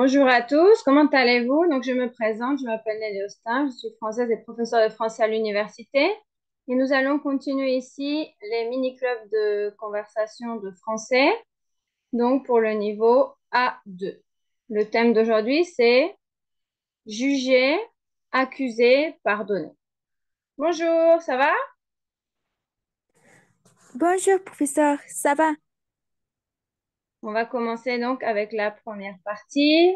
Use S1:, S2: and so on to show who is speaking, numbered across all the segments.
S1: Bonjour à tous, comment allez-vous? Donc, je me présente, je m'appelle Nelly Austin, je suis française et professeure de français à l'université. Et nous allons continuer ici les mini-clubs de conversation de français, donc pour le niveau A2. Le thème d'aujourd'hui, c'est juger, accuser, pardonner. Bonjour, ça va?
S2: Bonjour, professeur, ça va?
S1: On va commencer donc avec la première partie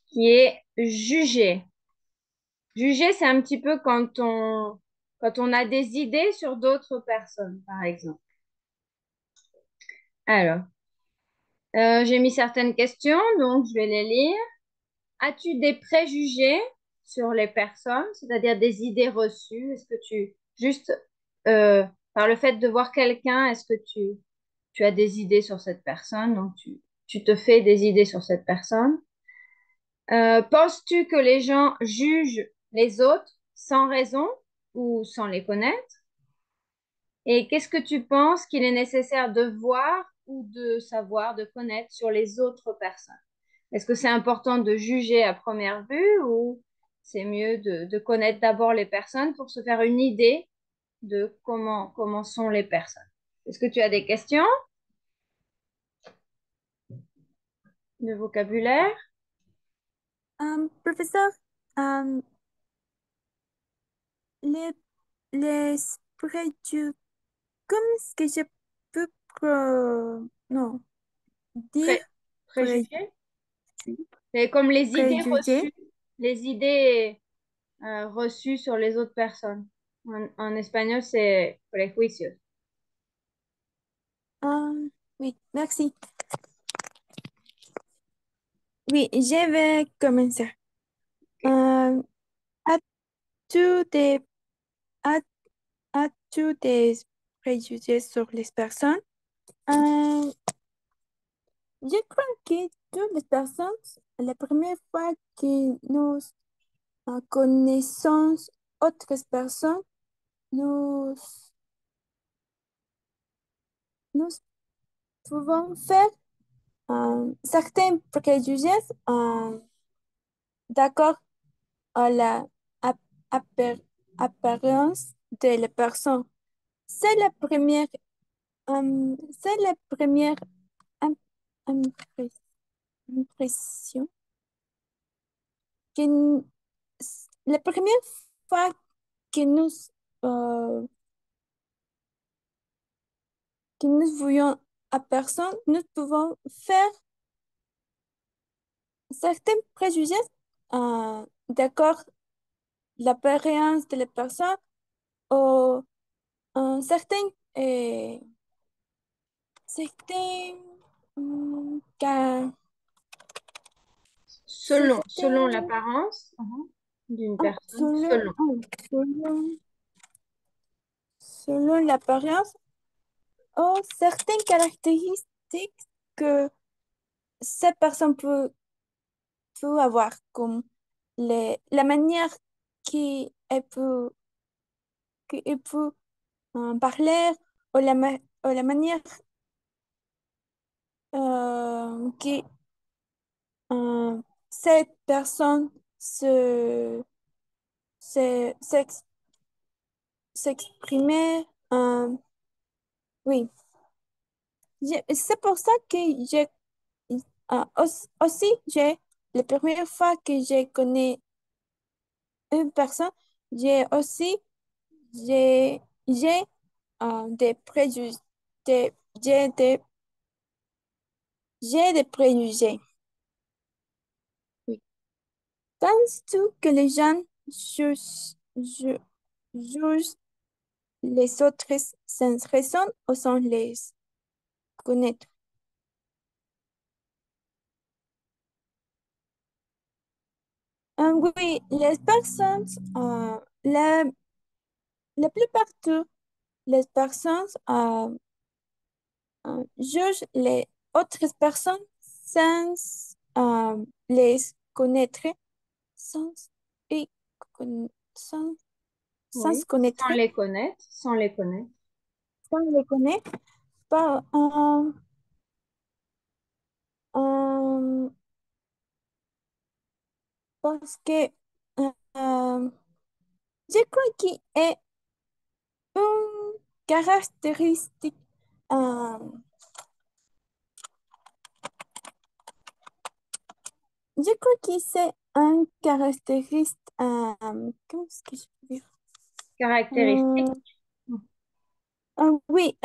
S1: qui est juger. Juger, c'est un petit peu quand on a des idées sur d'autres personnes, par exemple. Alors, j'ai mis certaines questions, donc je vais les lire. As-tu des préjugés sur les personnes, c'est-à-dire des idées reçues? Est-ce que juste euh, par le fait de voir quelqu'un, est-ce que tu as des idées sur cette personne? Donc, tu te fais des idées sur cette personne. Penses-tu que les gens jugent les autres sans raison ou sans les connaître? Et qu'est-ce que tu penses qu'il est nécessaire de voir ou de savoir, de connaître sur les autres personnes? Est-ce que c'est important de juger à première vue ou c'est mieux de connaître d'abord les personnes pour se faire une idée de comment sont les personnes? Est-ce que tu as des questions de vocabulaire?
S2: Professeur, euh, les, les préjugés, comment est-ce que je peux non, dire
S1: Pré-
S2: préjugés?
S1: Préjugés? C'est comme
S2: Préjugés?
S1: les idées reçues sur les autres personnes. En espagnol, c'est prejuicios.
S2: Oui, merci. Oui, je vais commencer. Euh, as-tu des, as- as-tu des préjugés sur les personnes? Euh, je crois que toutes les personnes, la première fois que nous connaissons otras personas, nos, nos pouvons faire certains préjugés d'accord à la ap- appar- apparence de la personne. C'est la première, c'est la première im- impré- impression que la première fois que euh, que nous voyons à personne, nous pouvons faire certains préjugés d'accord l'apparence de la personne ou certains, euh, certains cas,
S1: Selon
S2: certains,
S1: l'apparence d'une personne,
S2: selon,
S1: selon.
S2: selon, selon l'apparence ou certaines caractéristiques que cette personne peut avoir, comme la manière qu'elle peut parler ou ou la manière que euh, cette personne se, s'ex- s'exprimait. Oui, c'est pour ça que aussi, la première fois que je connais une personne, j'ai aussi, j'ai des préjugés, des- j'ai des, j'ai des préjugés. Oui. Penses-tu que les gens jugent les autres sans raison ou sans les connaître? Oui, les personnes, la plupart les personnes jugent les autres personnes sans les connaître, sans, et sans,
S1: Oui.
S2: sans connaître,
S1: Sans les connaître, sans les connaître.
S2: sans les connaître. Par, Euh, Parce que euh, je crois qu'il est une caractéristique, euh, je crois que c'est un caractéristique, comment est-ce que je peux dire?
S1: Caractéristique.
S2: Euh, oui,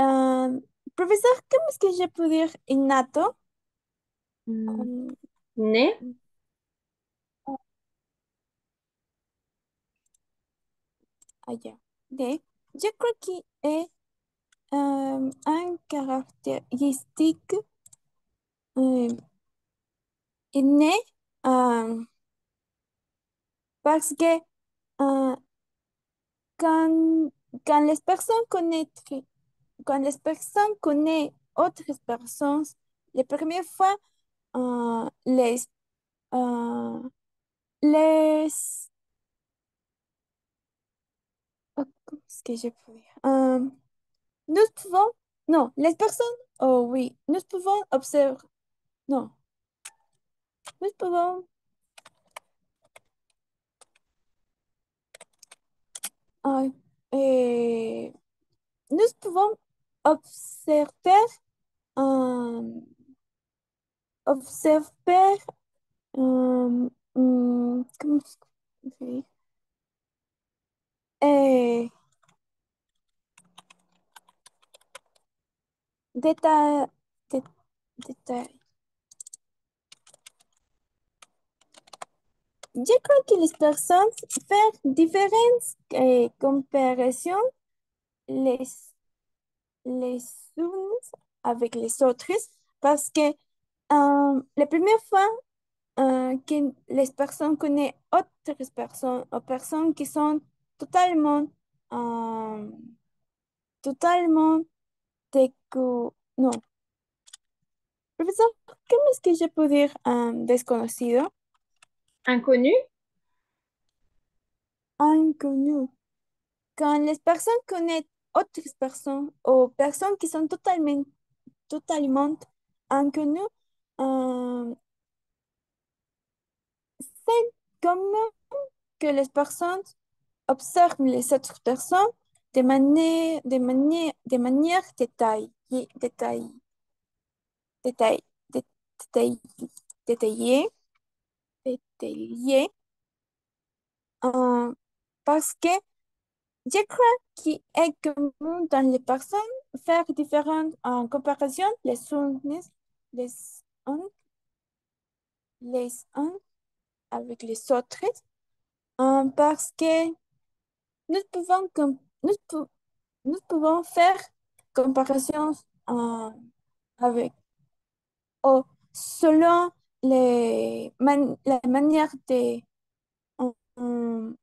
S2: professeur, comment est-ce que je peux dire innato?
S1: Hmm.
S2: Euh,
S1: Né,
S2: Allá. Je crois qu'il est un caractéristique euh, inné euh, parce que euh, quand, quand les personnes connaissent, quand les personnes connaissent autres personnes, la première fois, euh, les, euh, les, comment est-ce que je peux dire? Nous pouvons, non, les personnes, oh oui, nous pouvons observer, non, nous pouvons, euh, euh, nous pouvons observer, euh, observer, comment est-ce que je vais dire? Euh, détail, dé- détail. Je crois que les personnes font différentes comparaisons les, les unes avec les autres parce que la première fois que les personnes connaissent autres personnes ou personnes qui sont totalement, euh, totalement non. Professeur, ¿cómo es que je peux dire desconocido?
S1: inconnu,
S2: Inconnu. Quand les personnes connaissent otras personas o personas que son totalmente inconnues, euh, c'est comme que les personnes observent les autres personnes de manière détaillée, détaillée, détaillée, détaillée, euh, parce que je crois qu'il est commun dans les personnes faire différentes comparaisons les unes, les uns avec les autres parce que nous pouvons faire comparaisons avec ou selon la manière euh,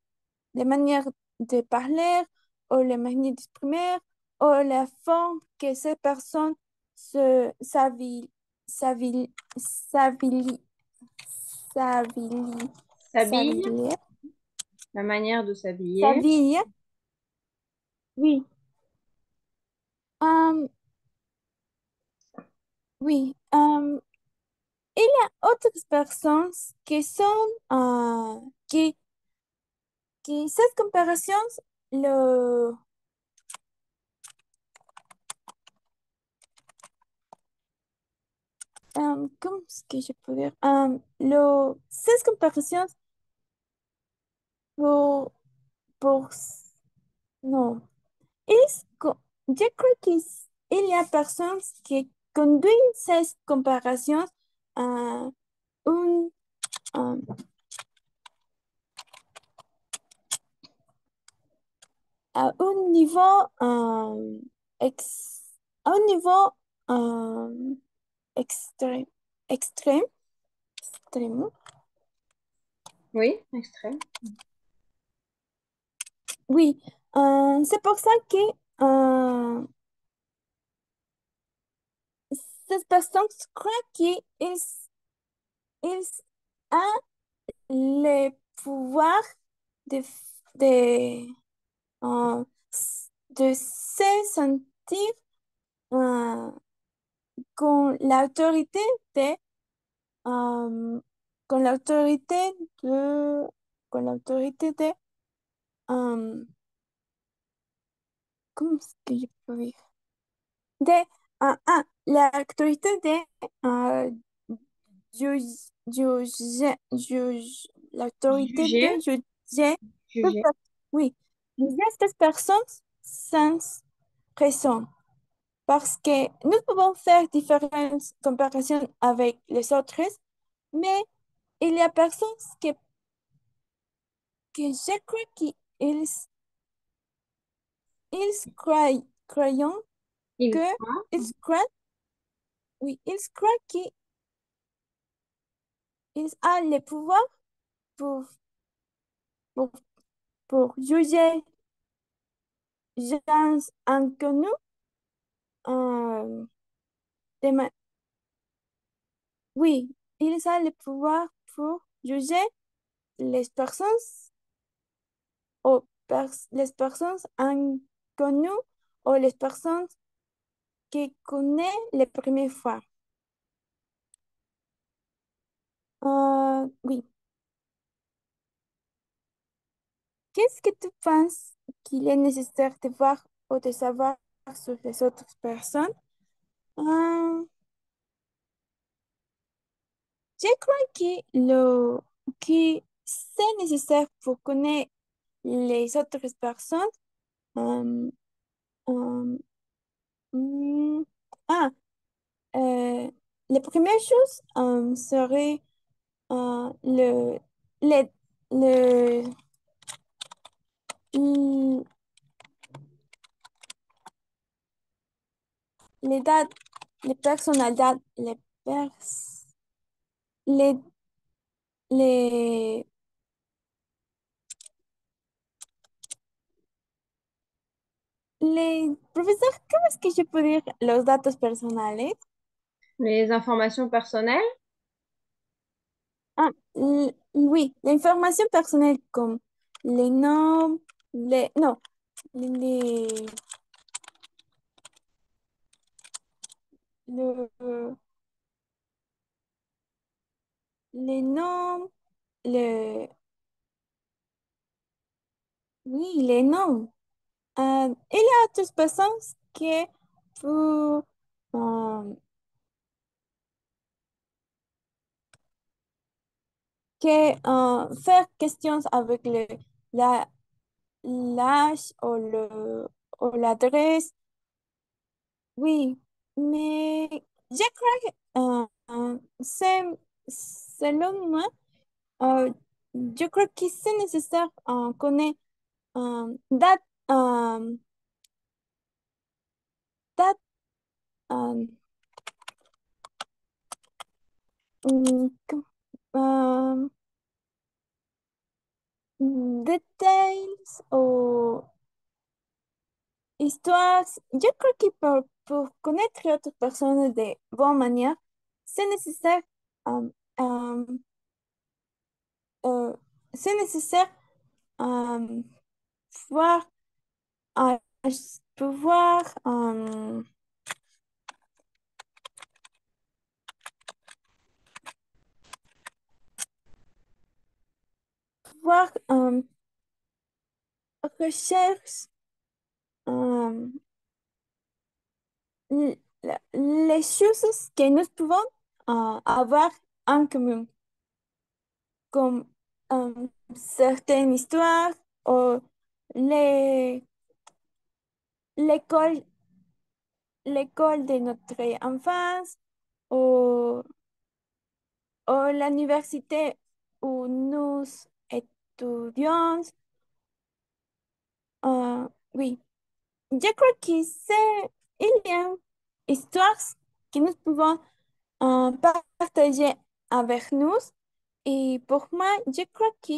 S2: les manières de parler ou les manières d'exprimer ou la forme que ces personnes s'habillent, s'habillent, s'habillent, s'habillent,
S1: s'habille,
S2: s'habillent,
S1: la manière de s'habiller.
S2: s'habillent. Oui. Oui. Il y a autres personnes qui sont, qui cette comparaison, le, comment est-ce que je peux dire? Cette comparaison pour, pour, non. Je crois qu'il y a personnes qui conduisent ces comparaisons à un, à à un niveau, à un niveau extrême, extrême, extrême.
S1: Oui, extrait.
S2: Oui, c'est pour ça que euh, ces personnes croient qu'ils ils ont le pouvoir de, de, euh, de se sentir euh, con l'autorité euh, con l'autorité de, con l'autorité de, euh, ¿cómo es que yo puedo decir? De, l'autorité de, euh, l'autorité de
S1: Juger,
S2: juger, cette
S1: juger.
S2: per- oui, juger cette personne sans raison. Parce que nous pouvons faire différentes comparaisons avec les autres, mais il y a personnes que je crois ils croient
S1: Il
S2: que,
S1: croit.
S2: ils croient, oui, ils croient qu'ils ont le pouvoir pour, pour, pour juger gens inconnus. euh, de ma- oui, ils ont le pouvoir pour juger les personnes les personnes inconnues ou les personnes que connaissent les premières fois. Oui. Qu'est-ce que tu penses qu'il est nécessaire de voir ou de savoir sur les autres personnes? Euh, je crois que c'est nécessaire pour connaître les autres personnes. Euh, euh, hmm, ah, euh, la première chose serait le, les, le, l- les dates, les personnalités, les, les, les profesores, ¿cómo es que yo puedo ir los datos personales?
S1: Les informations personnelles,
S2: Oui, l'information personnelle comme les noms, non, les, le, les noms, le, oui, les noms. Il y a otras personas pu- um, faire questions avec la, l'âge ou l'adresse. Oui, mais je crois que selon moi, euh, je crois que c'est nécessaire connaître date, euh, date, euh, com- details ou histoires. Yo creo que por connaître otras personas de buena manera, c'est nécessaire, um, um, euh, c'est nécessaire um, pouvoir, euh, pouvoir, pouvoir recherche l- les choses que nous pouvons avoir en commun, comme certaines histoires ou les l'école, l'école de notre enfance ou, ou l'université où nous étudions. Oui, je crois il y a histoires que nous pouvons partager avec nous. Et pour moi, je crois que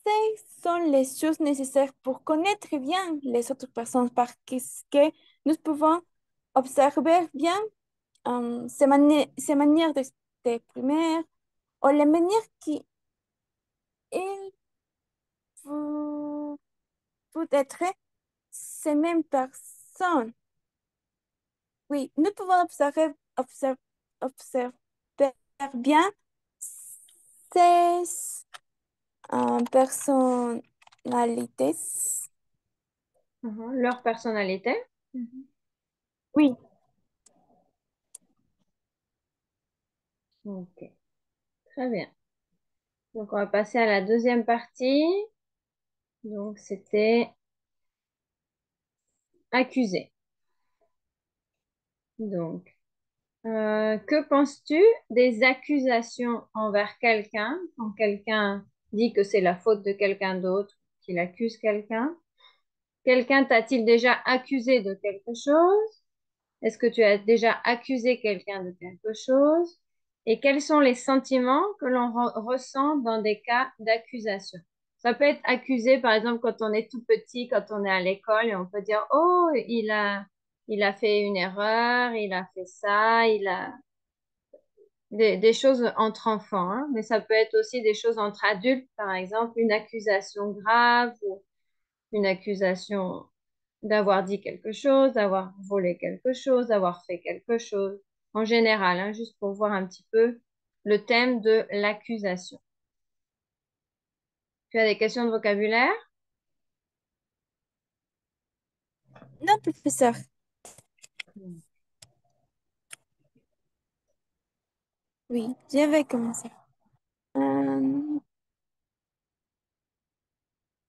S2: ces sont les choses nécessaires pour connaître bien les autres personnes parce que nous pouvons observer bien ses manières d'exprimer ou la manière qu'il peut, peut être ces mêmes personnes. Oui, nous pouvons observer. bien ses personnalités.
S1: Mhm. Leur personnalité. Mhm.
S2: Oui.
S1: Ok, très bien. Donc, on va passer à la deuxième partie. Donc, c'était accusé. Donc, que penses-tu des accusations envers quelqu'un quand quelqu'un dit que c'est la faute de quelqu'un d'autre, qu'il accuse quelqu'un? Quelqu'un t'a-t-il déjà accusé de quelque chose? Est-ce que tu as déjà accusé quelqu'un de quelque chose? Et quels sont les sentiments que l'on ressent dans des cas d'accusation? Ça peut être accusé, par exemple, quand on est tout petit, quand on est à l'école, et on peut dire, oh, il a fait une erreur, il a fait ça, il a des choses entre enfants, hein. Mais ça peut être aussi des choses entre adultes, par exemple, une accusation grave ou une accusation d'avoir dit quelque chose, d'avoir volé quelque chose, d'avoir fait quelque chose, en général, hein, juste pour voir un petit peu le thème de l'accusation. Tu as des questions de vocabulaire?
S2: Non, professeur. Oui, je vais commencer. Euh,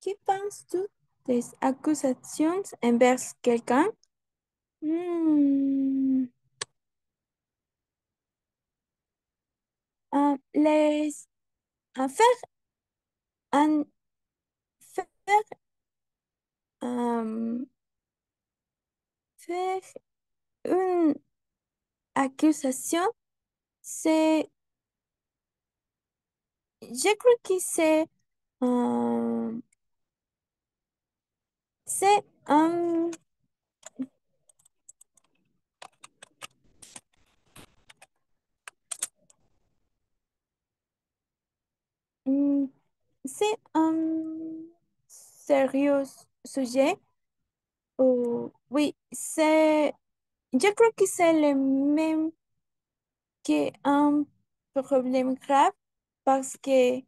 S2: que penses-tu des accusations envers quelqu'un? Hmm, les faire un faire euh, faire une accusation, c'est je crois que euh, c'est hmm, c'est un sérieux sujet. Oui, je crois que c'est le même qu'un problème grave parce que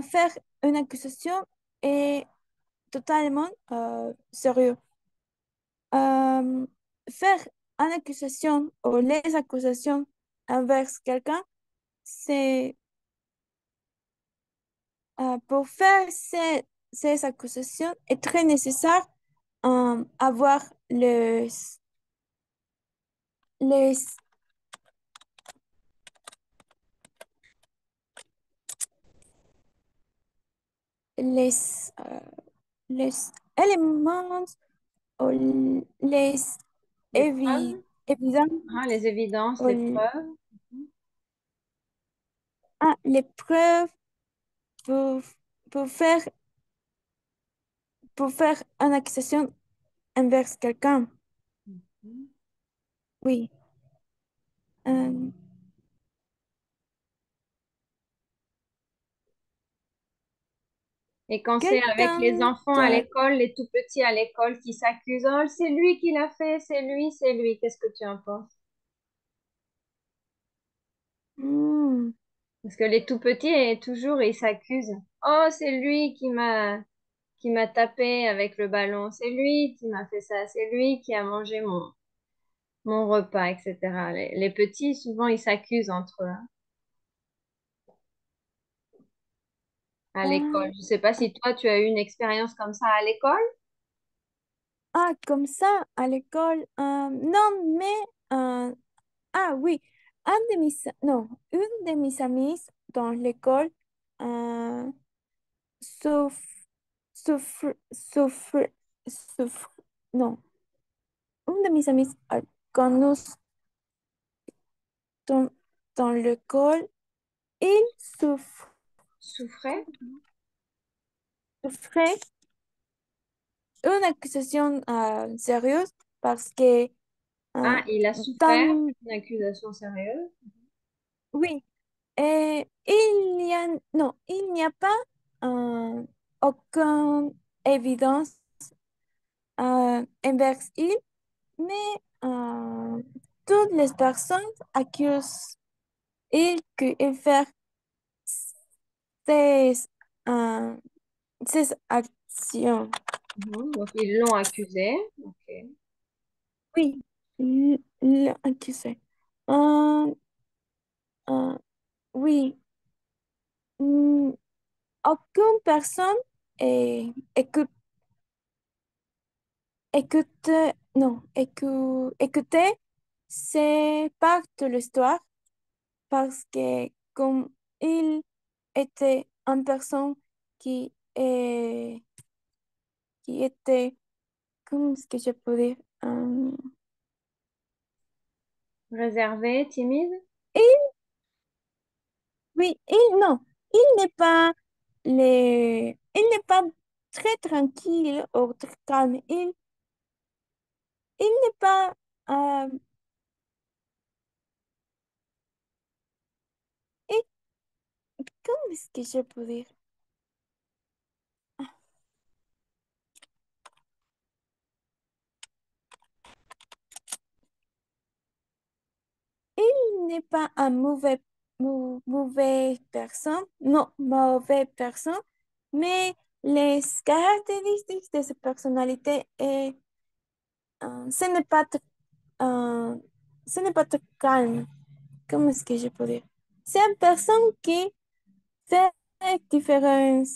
S2: faire une accusation est totalement sérieux. Euh, faire une accusation ou les accusations envers quelqu'un, c'est pour faire ces accusations est très nécessaire avoir les, les, euh, les éléments ou les
S1: Les preuves?
S2: évidences
S1: Ah, les évidences,
S2: ou
S1: les preuves.
S2: les preuves pour, pour faire, pour faire une accusation envers quelqu'un.
S1: Mhm.
S2: Oui. Euh,
S1: Et quand c'est avec les
S2: quelqu'un
S1: enfants à
S2: t'a-
S1: l'école, les tout petits à l'école qui s'accusent, oh, c'est lui qui l'a fait, c'est lui. Qu'est-ce que tu en penses?
S2: Hmm.
S1: Parce que les tout petits, toujours, ils s'accusent. Oh, c'est lui qui m'a tapé avec le ballon. C'est lui qui m'a fait ça. C'est lui qui a mangé mon repas, etc. Les petits, souvent, ils s'accusent entre eux, hein, à l'école.
S2: Ah,
S1: Je sais pas si toi, tu as eu une expérience comme ça à l'école.
S2: comme ça, à l'école. Non, mais oui, non, une de mes amies dans l'école euh, souffre, souffre, souffre, non, une de mes amies quand nous dans, dans l'école, il
S1: Souffrait?
S2: souffrait une accusation sérieuse parce que
S1: Ah,
S2: euh,
S1: il a souffert
S2: dans,
S1: d'une accusation sérieuse.
S2: oui, non, il n'y a pas euh, aucune évidence envers il, mais toutes les personnes accusent il fait ses, euh, ses actions.
S1: Mhm. Donc, ils l'ont accusé. Ok.
S2: Oui, l'accusé. Euh, euh, oui, mm, aucune personne écoute, écoute, non, écouter, c'est part de l'histoire parce que comme il était une personne qui, est, qui était, comment est-ce que je peux dire?
S1: Réservé, timide?
S2: Il, oui, non, il n'est pas très tranquille ou très calme. Il n'est pas, euh, il- comment est-ce que je peux dire? Il n'est pas un mauvais personne, non, mauvaise personne, mais les caractéristiques de sa personnalité ce n'est pas, euh, ce n'est pas très calme. Comment est-ce que je peux dire? C'est une personne qui fait différentes,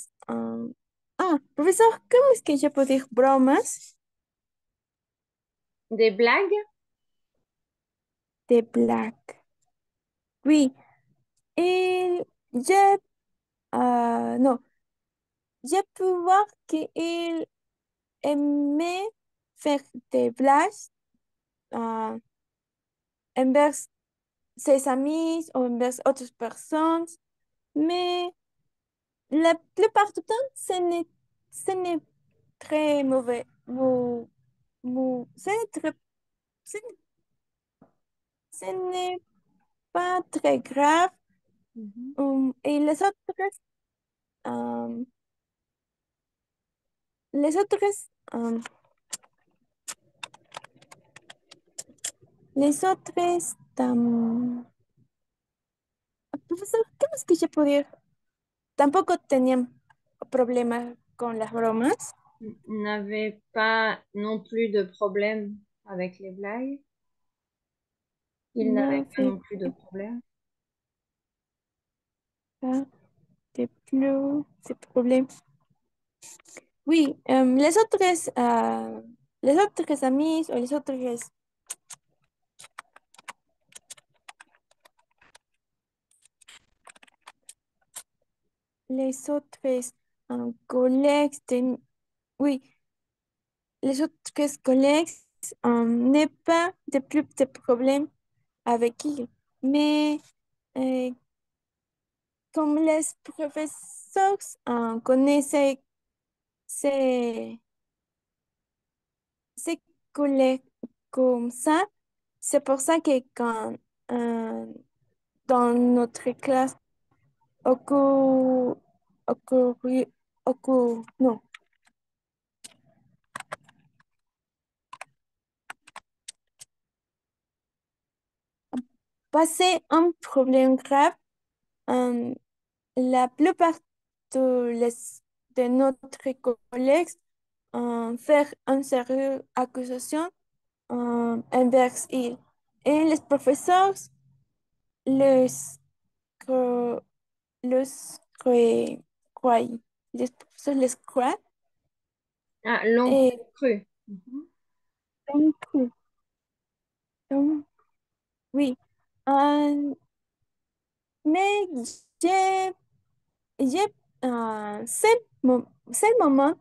S2: professeur, comment est-ce que je peux dire bromas?
S1: Des blagues?
S2: Des blagues. Oui, et non, j'ai pu voir qu'il aimait faire des blagues euh, envers ses amis ou envers otras personnes, mais la plupart du temps, ce n'est très mauvais. Ce n'est ce n'est ce n'est pas très grave.
S1: Mhm.
S2: Et um, les autres, les autres, profesor, ¿qué más que yo podía? Tampoco tenían problemas con las bromas.
S1: N'avait pas non plus de problème avec les blagues. Il n'avait pas
S2: N'avait
S1: non plus de problème.
S2: pas de plus de problèmes. Oui, les autres amis o les autres collègues, oui, les autres collègues n'ont pas de plus de problèmes avec ils. Mais comme les professeurs connaissent ces, ces collègues comme ça, c'est pour ça que quand dans notre classe, occur, occurri- non, passé un problème grave, euh, la plupart les, de notre collègues faire une sérieuse accusation envers ils. Et les professeurs les, cro- les croient. Les professeurs les croient
S1: Ah, l'on
S2: et
S1: cru. Mhm.
S2: donc, donc, oui. Euh, mais j'ai, j'ai, ces moments,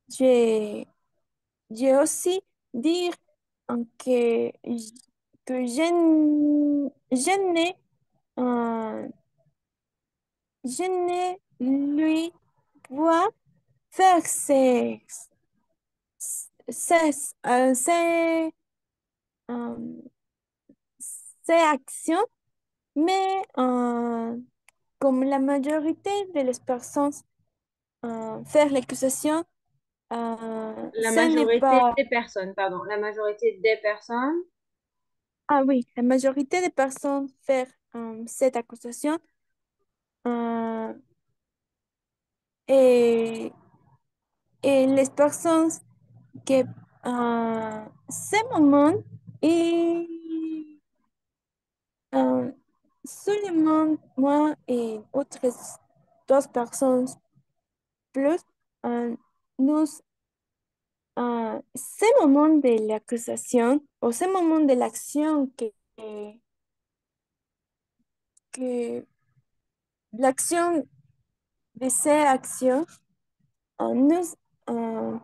S2: j'ai j'ai aussi dire que, que je n'ai euh, je ne lui vois faire ses, euh, ses actions, mais comme la majorité de les personnes faire l'accusation,
S1: La
S2: ce n'est
S1: majorité
S2: pas...
S1: des personnes, pardon, la majorité des personnes.
S2: Ah oui, la majorité des personnes faire cette accusation euh, et, et les personnes que ce moment et euh, seulement moi et autres deux personnes plus euh, nous ce moment de l'accusation o ce moment de l'acción que l'acción de cette action nous euh,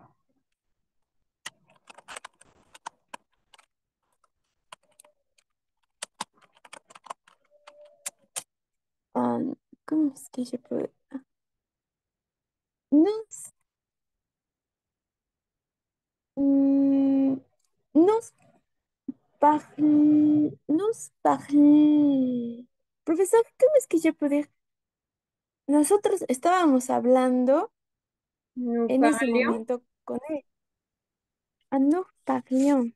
S2: comment est-ce que je peux nous mm, nous parle profesor, ¿cómo es que yo puedo ir? Nosotros estábamos hablando
S1: Nous
S2: en ese
S1: parlions,
S2: momento con él. Ah, nous parlions,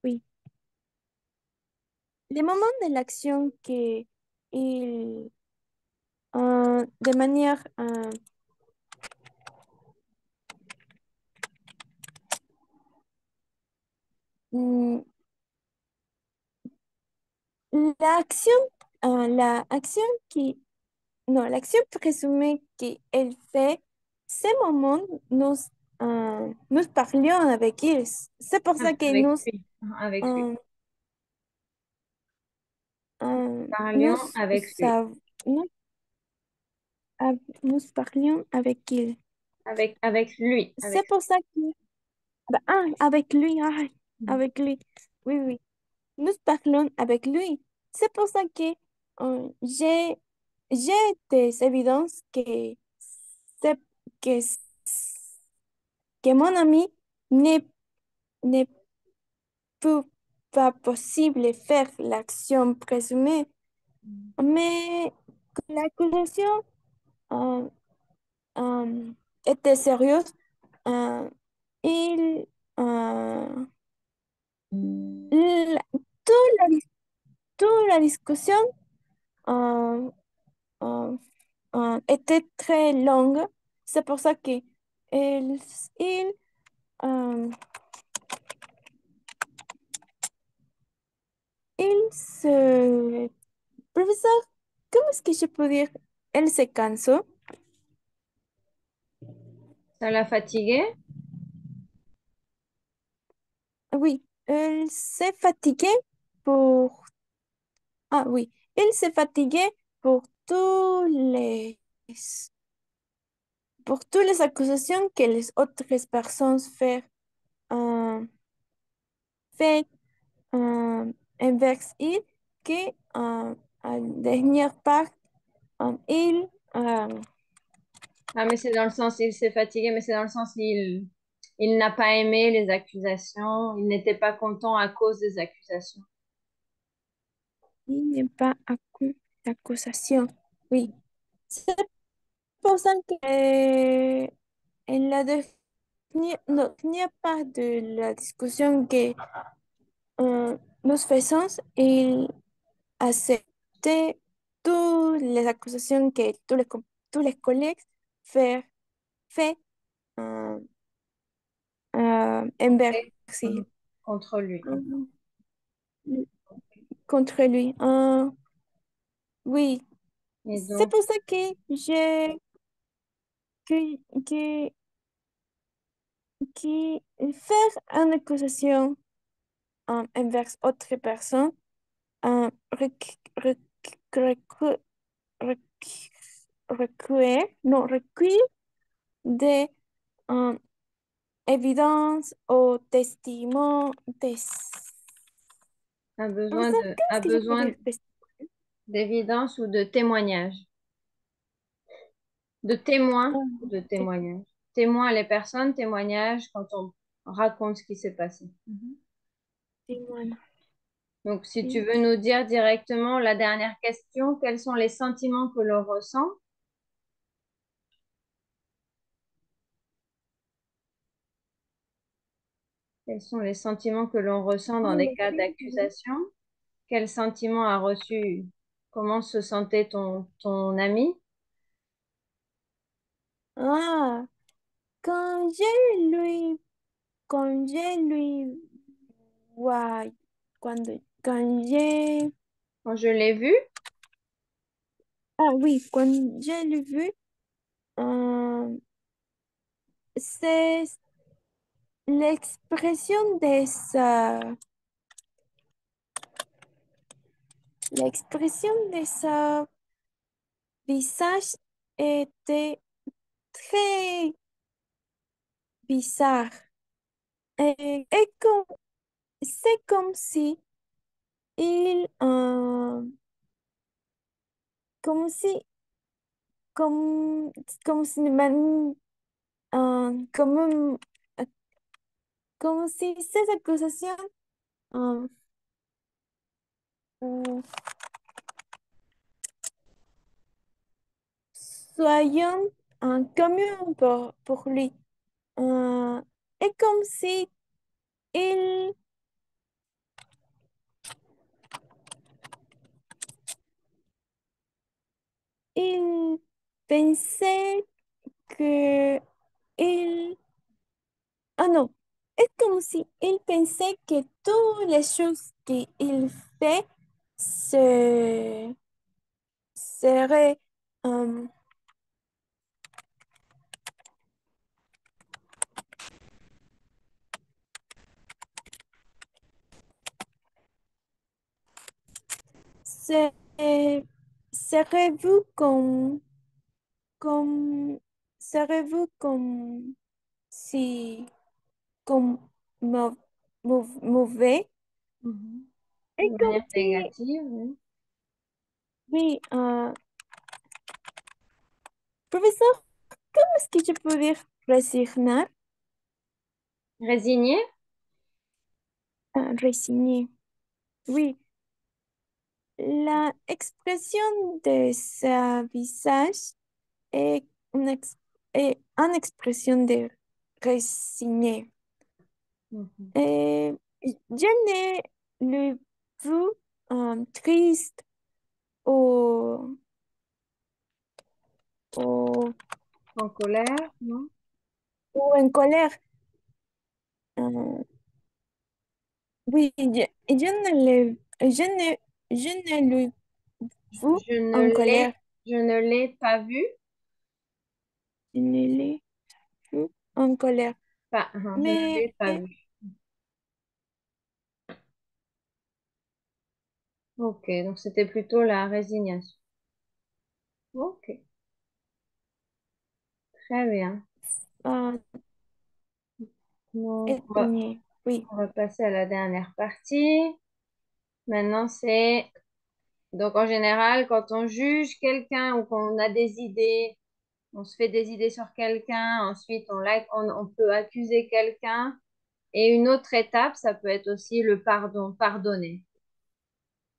S2: oui. Le moment de l'acción que il, de manière mm, la acción, la acción qui, non, l'action présumée qu'elle fait, ce moment, nous parlions avec ils. C'est pour ça que
S1: avec lui, avec lui.
S2: euh, nous,
S1: Parlions avec lui,
S2: sav- nous, nous parlions avec ils.
S1: avec lui,
S2: C'est
S1: avec
S2: pour ça que, avec lui,
S1: lui.
S2: avec lui. Oui, oui. Nous parlons avec lui. C'est pour ça que j'ai des évidences c'est- que, que mon ami n'est n'est peut pas possible faire l'action présumée, mais que l'accusation euh, euh, était sérieuse. euh, il, euh, la, toute toute la discussion euh, euh, était très longue. C'est pour ça que il, euh, il se... Professeur, comment est-ce que je peux dire? Elle se cansó.
S1: Ça l'a fatigué?
S2: Oui, elle s'est fatiguée pour... Ah oui, il s'est fatigué pour pour toutes les accusations que les autres personnes euh, fait envers il, que à la dernière part, il,
S1: Ah, mais c'est dans le sens, il s'est fatigué, mais c'est dans le sens, il n'a pas aimé les accusations, il n'était pas content à cause des accusations.
S2: il n'est pas accusation. Oui, c'est pour ça que en la dernière part de la discussion que nous faisons, il acceptait toutes les accusations que tous les collègues fait, fait euh, envers
S1: Ok. Mhm. Contre lui.
S2: euh, contre lui. Oui,
S1: Et
S2: c'est
S1: donc,
S2: pour ça que j'ai que, que, que faire une accusation envers autre personne requiert, requiert de euh, évidence ou testimony. Professeur, qu'est-ce
S1: a
S2: que je peux
S1: besoin
S2: dire?
S1: d'évidence ou de témoignage. De témoins ou de
S2: Tes-
S1: témoignage. Témoins, les personnes, témoignage quand on raconte ce qui s'est passé. Mhm.
S2: témoin.
S1: Donc, si tu veux nous dire directement la dernière question, quels sont les sentiments que l'on ressent? Quels sont les sentiments que l'on ressent dans des cas d'accusation? Quel sentiment a reçu? Comment se sentait ton ami?
S2: Ah, quand quand je lui vois, quand
S1: Quand je l'ai vu,
S2: oui, quand je l'ai vu, euh, c'est l'expression de sa visage était très bizarre. Et c'est comme si il, comme si, comme, comme si, comme, comme si ces accusations euh, euh, soient un commun pour lui. Et comme si il, il pensait que il, ah non, est comme si il pensait que toutes les choses qu'il fait se, seraient, euh, se- seraient vues comme, seraient vues comme si, comme mau- mauvais.
S1: mhm, de
S2: Et comme
S1: manière
S2: si,
S1: négative, oui.
S2: oui, professeur, comment est-ce que je peux dire résigner?
S1: Résigné?
S2: Résigner. Oui, la expression de sa visage est est une expression de résigner.
S1: Mhm.
S2: Et je n'ai le vu triste ou, ou,
S1: En colère, non?
S2: ou en colère. Euh, oui, je ne l'ai je ne l'ai vu
S1: Je ne
S2: en colère.
S1: je ne l'ai pas vu.
S2: Je ne l'ai vu en colère.
S1: Pas, je ne
S2: Mais
S1: l'ai pas vu. Ok, donc c'était plutôt la résignation. Ok, très bien.
S2: euh,
S1: Donc,
S2: étonné. Oui.
S1: on va passer à la dernière partie. Maintenant, c'est donc en général, quand on juge quelqu'un ou qu'on a des idées, on se fait des idées sur quelqu'un, ensuite on peut accuser quelqu'un. Et une autre étape, ça peut être aussi le pardon, pardonner.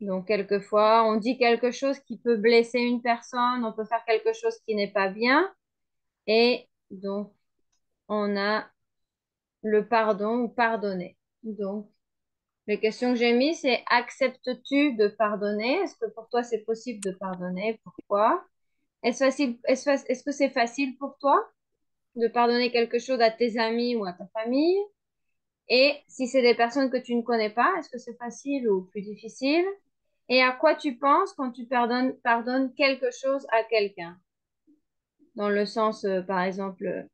S1: Donc, quelquefois, on dit quelque chose qui peut blesser une personne, on peut faire quelque chose qui n'est pas bien, et donc, on a le pardon ou pardonner. Donc, les questions que j'ai mises, c'est acceptes-tu de pardonner? Est-ce que pour toi, c'est possible de pardonner? Pourquoi? Est-ce que c'est facile pour toi de pardonner quelque chose à tes amis ou à ta famille? Et si c'est des personnes que tu ne connais pas, est-ce que c'est facile ou plus difficile? Et à quoi tu penses quand tu pardonnes quelque chose à quelqu'un? Dans le sens, par exemple,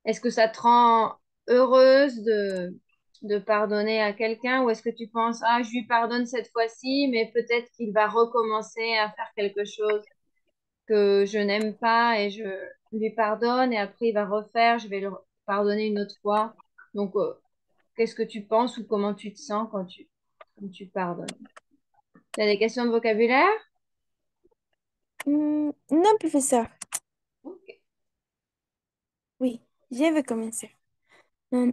S1: est-ce que ça te rend heureuse de pardonner à quelqu'un ou est-ce que tu penses, ah, je lui pardonne cette fois-ci, mais peut-être qu'il va recommencer à faire quelque chose que je n'aime pas et je lui pardonne et après il va refaire, je vais le pardonner une autre fois. Donc, qu'est-ce que tu penses ou comment tu te sens quand tu pardonnes? Tu as des questions de vocabulaire?
S2: Non, professeur.
S1: Ok.
S2: Oui, je vais commencer.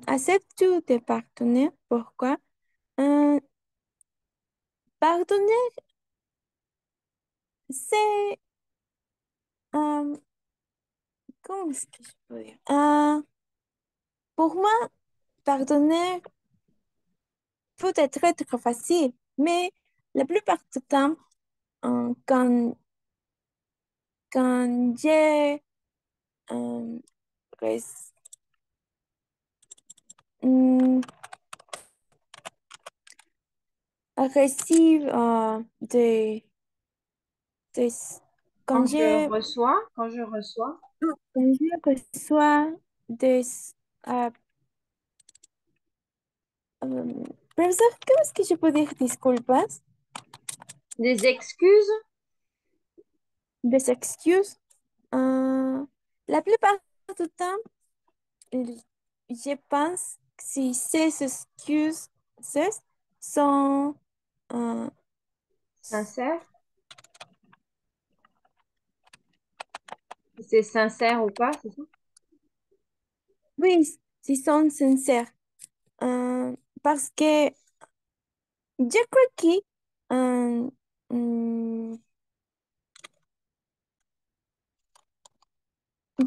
S2: Acceptes-tu de pardonner? Pourquoi? Euh, Pardonner, c'est... euh, comment est-ce que je peux dire? Pour moi, pardonner peut être très facile, mais la plupart du temps, quand, quand j'ai euh, res- hmm, reçu des- quand
S1: Quand je reçois
S2: quand je reçois des euh, euh, profesor, ¿cómo es que yo puedo decir disculpas?
S1: des excuses,
S2: Des excuses. Euh, la plupart du temps, il- je pense que si ces excuses sont euh,
S1: sincères, si c'est sincère ou pas, c'est ça?
S2: oui, si sont sincères. Euh, parce que yo creo que euh, mm,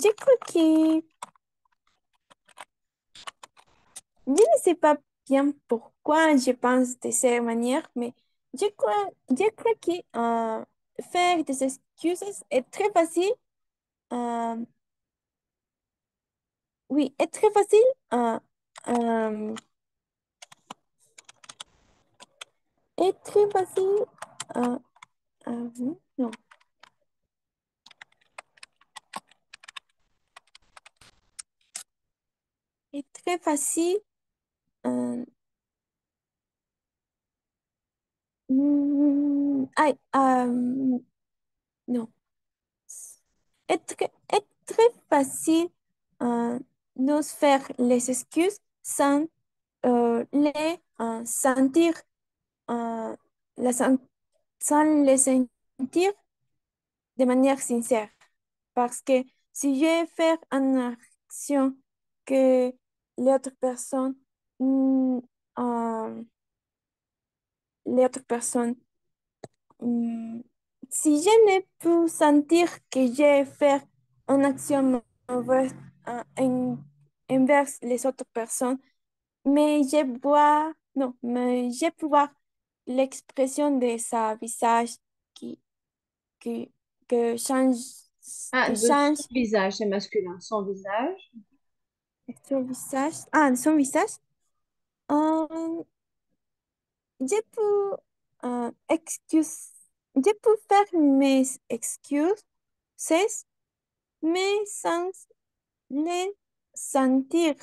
S2: yo creo que je ne sais pas bien pourquoi je pense de cette manière, mais je crois que faire des excuses est très facile. euh, oui, est très facile. euh, euh, est très facile. euh, oui, non, est très facile. euh, Ay, non. Est très facile nous faire les excuses sans les sentir, euh, la sen- sans les sentir de manière sincère. Parce que si je fais une action que l'autre personne, mm, euh, l'autre personne, mm, si je ne peux sentir que j'ai fait une action mauvaise envers les autres personnes, mais non, mais je peux voir l'expression de sa visage qui, qui, que change,
S1: Ah,
S2: qui
S1: de son
S2: change
S1: visage, c'est masculin, son visage.
S2: son visage. Ah, son visage. Euh, je peux, excuse, je peux faire mes excuses, mais sans les sentir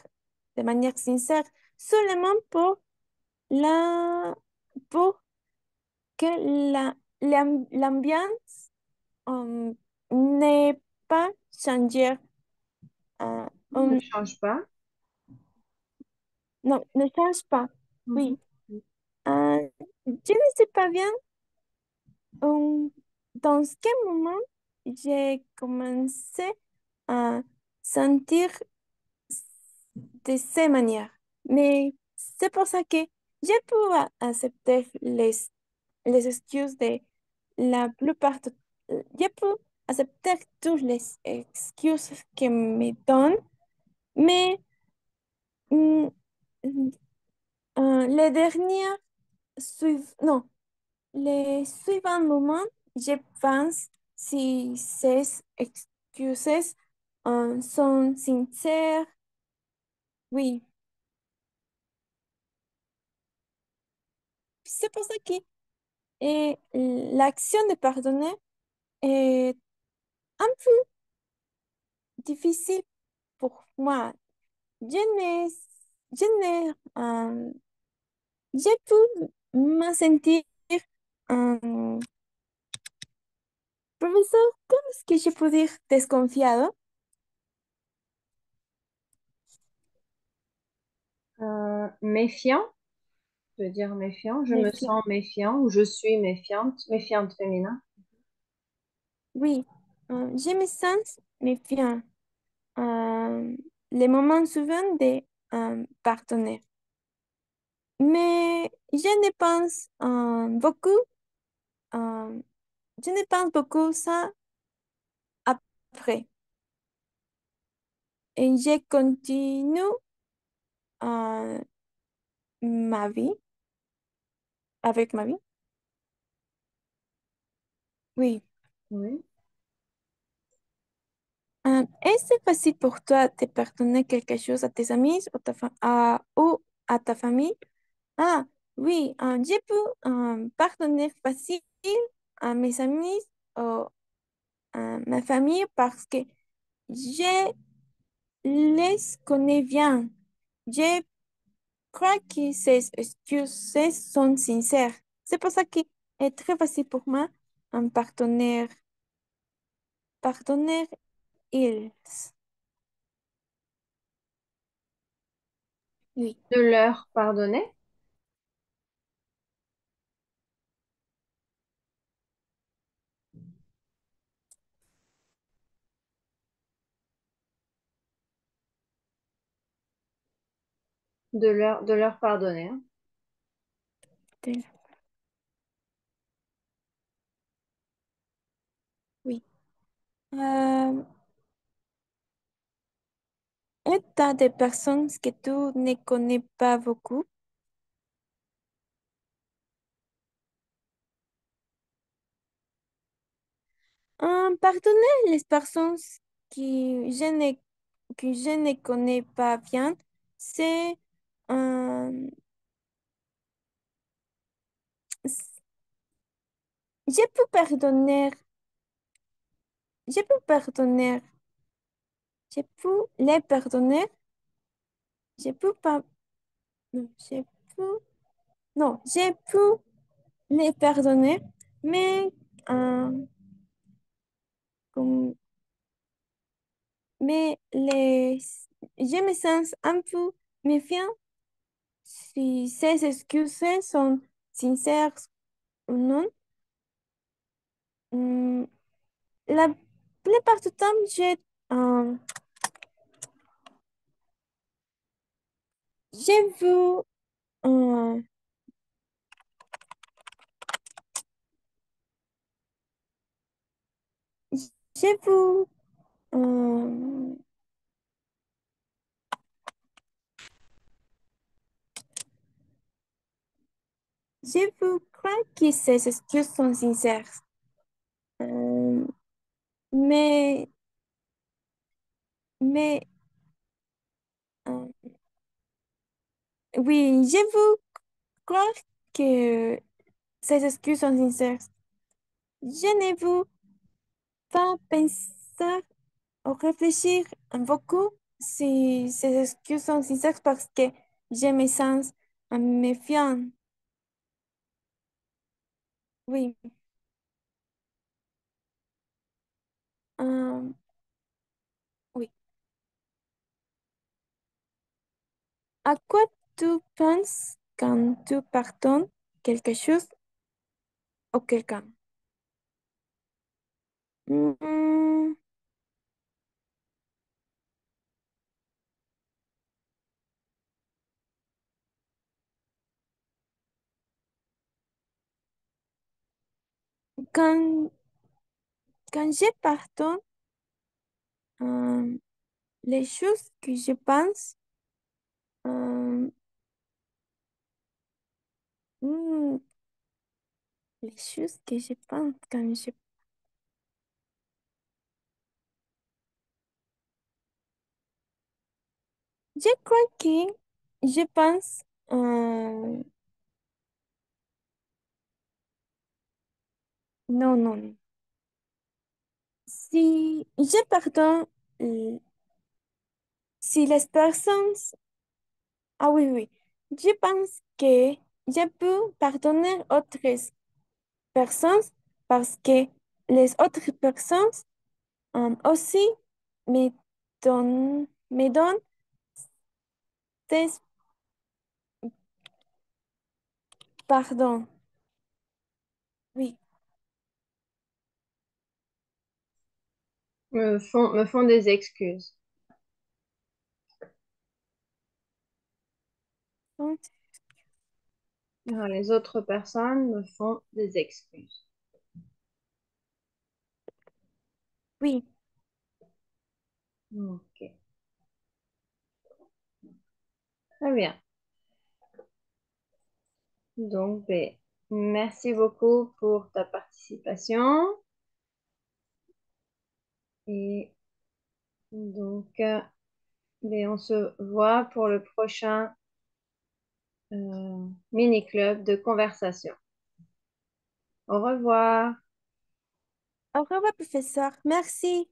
S2: de manière sincère, seulement la, pour que l'ambiance euh, n'est pas changée. euh,
S1: Ne
S2: euh,
S1: change pas.
S2: non, ne change pas.
S1: Mhm.
S2: Oui. Je ne sais pas bien dans quel moment j'ai commencé à sentir de ces manières. Mais c'est pour ça que je peux accepter les excuses de la plupart. Je peux accepter toutes les excuses que me donnent, mais mm, mm, les dernières non, les suivants moments, je pense si ces excuses sont sincères, oui. C'est pour ça que l'action de pardonner est un peu difficile pour moi. Je n'ai, je n'ai, je peux me sentir, euh, profesor, ¿cómo es que je peux dire desconfiado?
S1: Méfiant, je veux dire méfiant. Je me
S2: Méfiant.
S1: sens méfiant ou je suis méfiante, méfiante féminin.
S2: Oui, je me sens méfiant. euh, les moments souvent de pardonner. Mais euh, je ne pense beaucoup ça après. Et je continue euh, ma vie, avec ma vie. Oui.
S1: Oui.
S2: Est-ce facile pour toi de pardonner quelque chose à tes amis ou à ta famille? Ah, oui, je peux pardonner facile à mes amis ou à ma famille parce que je les connais bien. Je crois que ces excuses sont sincères. C'est pour ça que est très facile pour moi pardonner ils. Oui.
S1: De leur pardonner, de leur pardonner, hein.
S2: Oui. Euh, et t'as des personnes que tu ne connais pas beaucoup. Pardonner les personnes que que je ne connais pas bien, c'est euh, je peux pardonner, je peux pardonner, je peux les pardonner, je peux pas, non, peux, non, je peux les pardonner, mais, euh, comme- je me sens un peu méfiant si ces excuses sont sincères ou non. Hmm, la plupart du temps, euh, j'ai vu, euh, j'ai vu, euh, j'ai vu croire que ces excuses sont sincères. Euh, mais, mais, euh, oui, j'ai vu croire que ces excuses sont sincères. Je n'ai vu pas penser ou réfléchir beaucoup si ces excuses sont sincères parce que je me sens méfiant. Oui. Euh, oui. À quoi tu penses quand tu pardonnes quelque chose ou quelqu'un? Mm, quand, quand je pardonne, euh, les choses que je pense, euh, mm, les choses que je pense quand je crois que je pense, non, non, non. Si je pardonne, euh, si les personnes, ah oui, oui, je pense que je peux pardonner autres personnes parce que les autres personnes aussi me me donnent des pardons. Oui,
S1: me font des excuses.
S2: donc,
S1: Alors, les autres personnes me font des excuses.
S2: oui,
S1: Ok, très bien. Donc, ben, merci beaucoup pour ta participation. Et donc, ben, on se voit pour le prochain mini-club de conversation. Au revoir.
S2: Au revoir, professeur. Merci.